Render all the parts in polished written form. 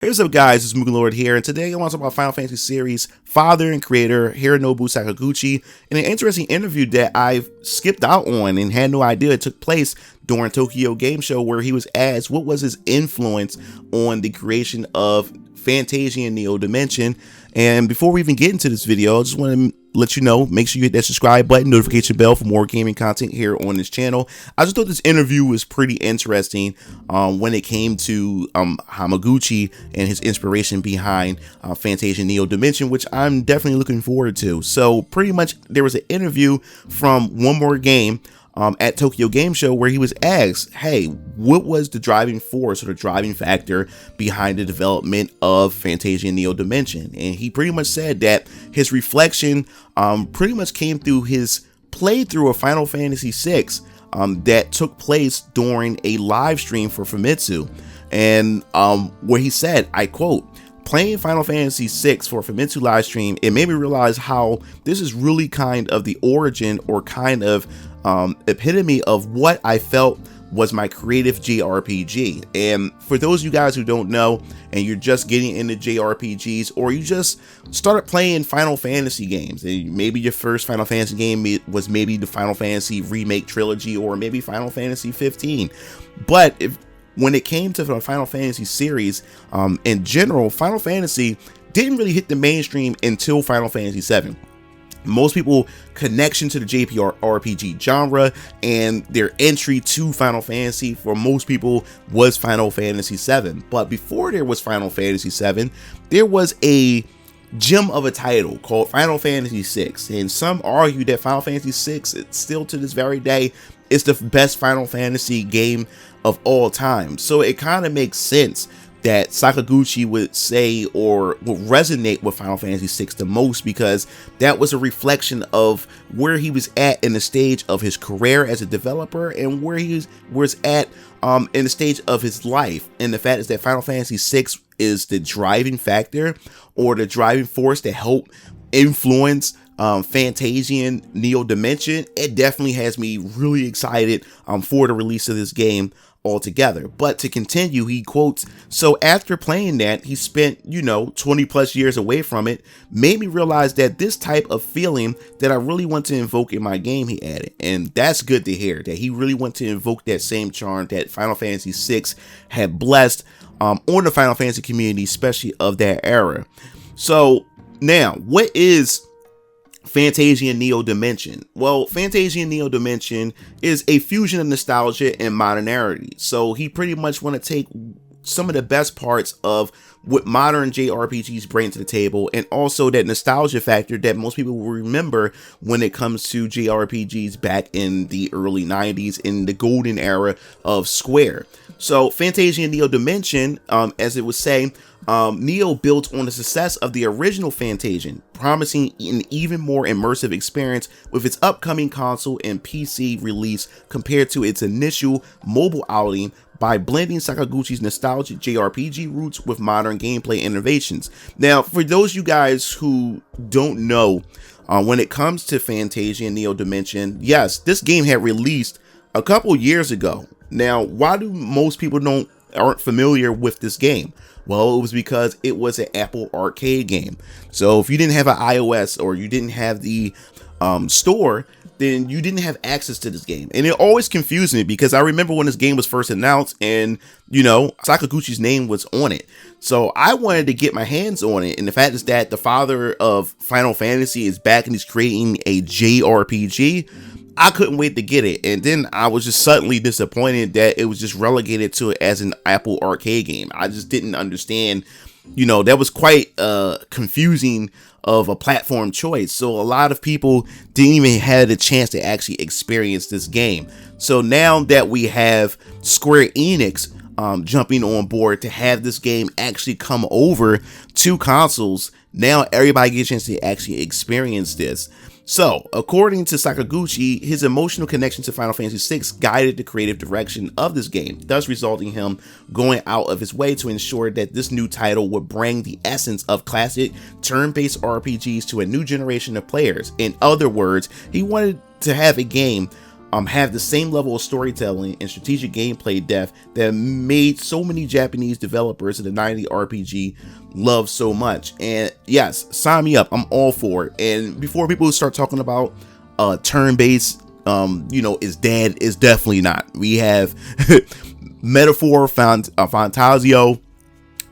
Hey, what's up, guys? It's MugenLord here, and today I want to talk about Final Fantasy series father and creator Hironobu Sakaguchi in an interesting interview that I've skipped out on and had no idea it took place during Tokyo Game Show, where he was asked what was his influence on the creation of Fantasian Neo Dimension. And before we even get into this video, I just want to let you know, make sure you hit that subscribe button, notification bell for more gaming content here on this channel. I just thought this interview was pretty interesting when it came to Hamaguchi and his inspiration behind Fantasian Neo Dimension, which I'm definitely looking forward to. So pretty much there was an interview from One More Game at Tokyo Game Show where he was asked, hey, what was the driving force or the driving factor behind the development of Fantasian Neo Dimension? And he pretty much said that his reflection pretty much came through his playthrough of Final Fantasy VI that took place during a live stream for Famitsu. And where he said, I quote, "Playing Final Fantasy VI for Famitsu live stream, it made me realize how this is really kind of the origin or kind of epitome of what I felt was my creative JRPG." And for those of you guys who don't know, and you're just getting into JRPGs, or you just started playing Final Fantasy games, and maybe your first Final Fantasy game was maybe the Final Fantasy Remake Trilogy, or maybe Final Fantasy 15. But when it came to the Final Fantasy series, in general, Final Fantasy didn't really hit the mainstream until Final Fantasy 7. Most people connection to the JRPG genre and their entry to Final Fantasy for most people was Final Fantasy 7. But before there was Final Fantasy 7, there was a gem of a title called Final Fantasy 6. And some argue that Final Fantasy 6, it's still to this very day, is the best Final Fantasy game of all time. So it kind of makes sense that Sakaguchi would say or would resonate with Final Fantasy VI the most, because that was a reflection of where he was at in the stage of his career as a developer and where he was at in the stage of his life. And the fact is that Final Fantasy VI is the driving factor or the driving force that helped influence Fantasian Neo Dimension. It definitely has me really excited for the release of this game altogether. But to continue, he quotes, "So after playing that, he spent 20 plus years away from it, made me realize that this type of feeling that I really want to invoke in my game," he added. And that's good to hear, that he really want to invoke that same charm that Final Fantasy VI had blessed on the Final Fantasy community, especially of that era. So now, what is Fantasian Neo Dimension? Well, Fantasian Neo Dimension is a fusion of nostalgia and modernity. So he pretty much want to take some of the best parts of what modern JRPGs bring to the table, and also that nostalgia factor that most people will remember when it comes to JRPGs back in the early 90s, in the golden era of Square. So Fantasian Neo Dimension, as it was saying, Neo built on the success of the original Fantasian, promising an even more immersive experience with its upcoming console and PC release compared to its initial mobile outing, by blending Sakaguchi's nostalgic JRPG roots with modern gameplay innovations. Now, for those of you guys who don't know, when it comes to Fantasian Neo Dimension, yes, this game had released a couple years ago. Now, why do most people aren't familiar with this game? Well, it was because it was an Apple Arcade game. So if you didn't have an iOS or you didn't have the store, then you didn't have access to this game. And it always confused me, because I remember when this game was first announced and, Sakaguchi's name was on it. So I wanted to get my hands on it. And the fact is that the father of Final Fantasy is back and he's creating a JRPG. I couldn't wait to get it. And then I was just suddenly disappointed that it was just relegated to it as an Apple Arcade game. I just didn't understand, that was quite confusing of a platform choice. So a lot of people didn't even have the chance to actually experience this game. So now that we have Square Enix jumping on board to have this game actually come over to consoles, now everybody gets a chance to actually experience this. So, according to Sakaguchi, his emotional connection to Final Fantasy VI guided the creative direction of this game, thus resulting in him going out of his way to ensure that this new title would bring the essence of classic turn-based RPGs to a new generation of players. In other words, he wanted to have a game have the same level of storytelling and strategic gameplay depth that made so many Japanese developers in the 90s RPG love so much. And yes, sign me up. I'm all for it. And before people start talking about turn-based, is dead, is definitely not. We have Metaphor Fantasio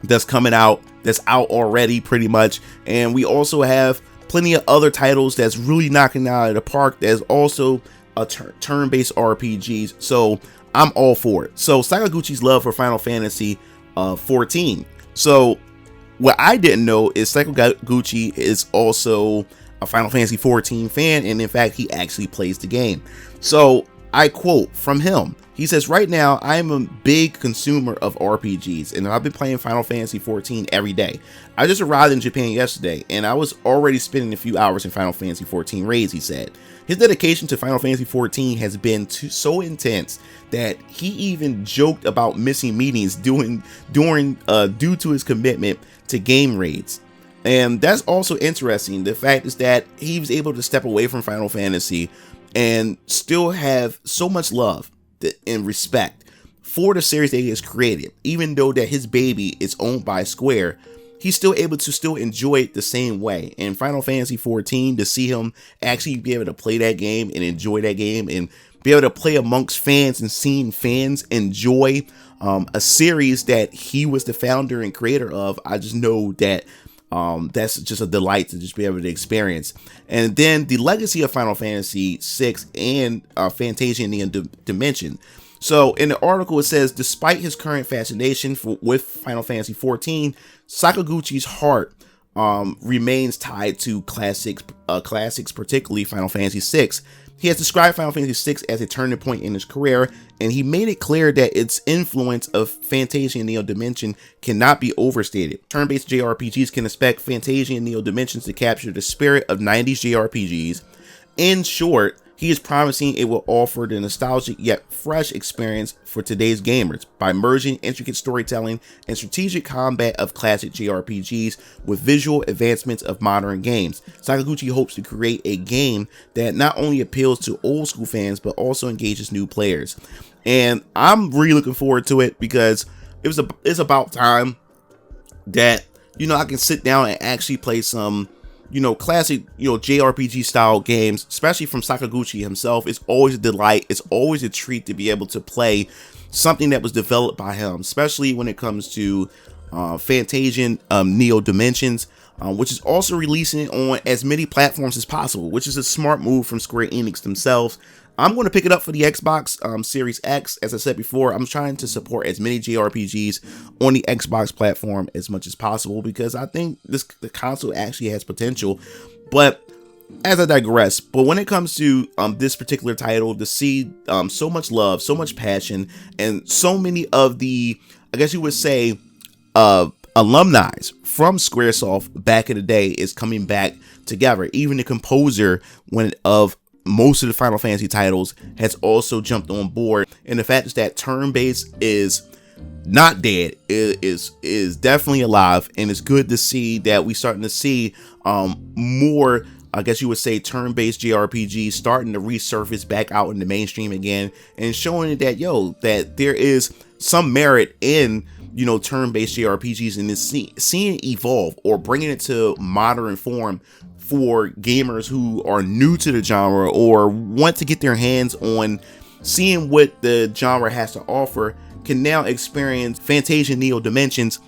that's coming out, that's out already pretty much. And we also have plenty of other titles that's really knocking it out of the park. There's also a turn-based RPGs, so I'm all for it. So Sakaguchi's love for Final Fantasy 14. So what I didn't know is Sakaguchi is also a Final Fantasy 14 fan, and in fact he actually plays the game. So I quote from him. He says, "Right now, I'm a big consumer of RPGs, and I've been playing Final Fantasy 14 every day. I just arrived in Japan yesterday, and I was already spending a few hours in Final Fantasy 14 raids," he said. His dedication to Final Fantasy 14 has been so intense that he even joked about missing meetings due to his commitment to game raids. And that's also interesting. The fact is that he was able to step away from Final Fantasy and still have so much love and respect for the series that he has created. Even though that his baby is owned by Square, he's still able to still enjoy it the same way. And Final Fantasy 14, to see him actually be able to play that game and enjoy that game and be able to play amongst fans and seeing fans enjoy a series that he was the founder and creator of, I just know that that's just a delight to just be able to experience. And then the legacy of Final Fantasy 6 and Fantasian Neo Dimension. So in the article it says, despite his current fascination with Final Fantasy 14, Sakaguchi's heart remains tied to classics, particularly Final Fantasy 6. He has described Final Fantasy 6 as a turning point in his career, and he made it clear that its influence of Fantasian Neo Dimension cannot be overstated. Turn-based JRPGs can expect Fantasian Neo Dimensions to capture the spirit of 90s JRPGs. In short, he is promising it will offer the nostalgic yet fresh experience for today's gamers by merging intricate storytelling and strategic combat of classic JRPGs with visual advancements of modern games. Sakaguchi hopes to create a game that not only appeals to old school fans but also engages new players. And I'm really looking forward to it because it's about time that I can sit down and actually play some classic, JRPG style games, especially from Sakaguchi himself. It's always a delight. It's always a treat to be able to play something that was developed by him, especially when it comes to Fantasian Neo Dimensions, which is also releasing it on as many platforms as possible, which is a smart move from Square Enix themselves. I'm going to pick it up for the Xbox Series X. As I said before, I'm trying to support as many JRPGs on the Xbox platform as much as possible because I think the console actually has potential. But as I digress, but when it comes to this particular title, to see so much love, so much passion, and so many of the, I guess you would say, alumni from Squaresoft back in the day is coming back together. Even the composer of most of the Final Fantasy titles has also jumped on board, and the fact is that turn-based is not dead. It is definitely alive, and it's good to see that we starting to see more, I guess you would say, turn-based JRPGs starting to resurface back out in the mainstream again, and showing that that there is some merit in turn-based JRPGs, and seeing it evolve or bringing it to modern form for gamers who are new to the genre or want to get their hands on seeing what the genre has to offer, can now experience Fantasian Neo Dimensions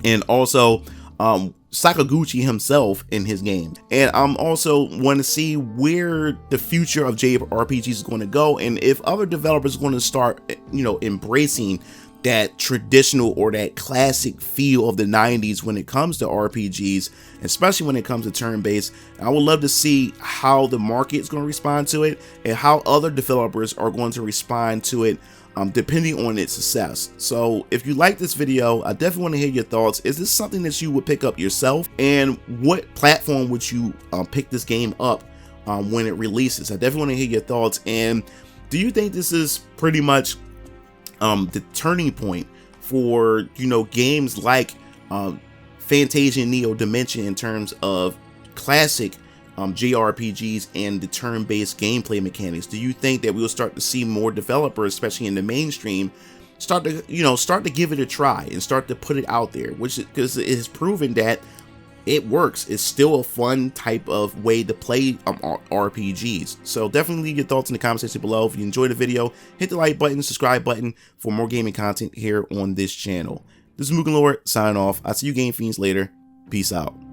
and also Sakaguchi himself in his game. And I'm also want to see where the future of JRPGs is going to go, and if other developers are going to start embracing that traditional or that classic feel of the 90s when it comes to RPGs, especially when it comes to turn-based. I would love to see how the market is going to respond to it and how other developers are going to respond to it, depending on its success. So if you like this video, I definitely want to hear your thoughts. Is this something that you would pick up yourself, and what platform would you pick this game up when it releases? I definitely want to hear your thoughts. And do you think this is pretty much the turning point for games like Fantasian Neo Dimension in terms of classic JRPGs and the turn-based gameplay mechanics? Do you think that we will start to see more developers, especially in the mainstream, start to give it a try and start to put it out there, which because it has proven that it works. It's still a fun type of way to play RPGs. So definitely leave your thoughts in the comment section below. If you enjoyed the video, hit the like button, subscribe button for more gaming content here on this channel. This is MugenLord signing off. I'll see you game fiends later. Peace out.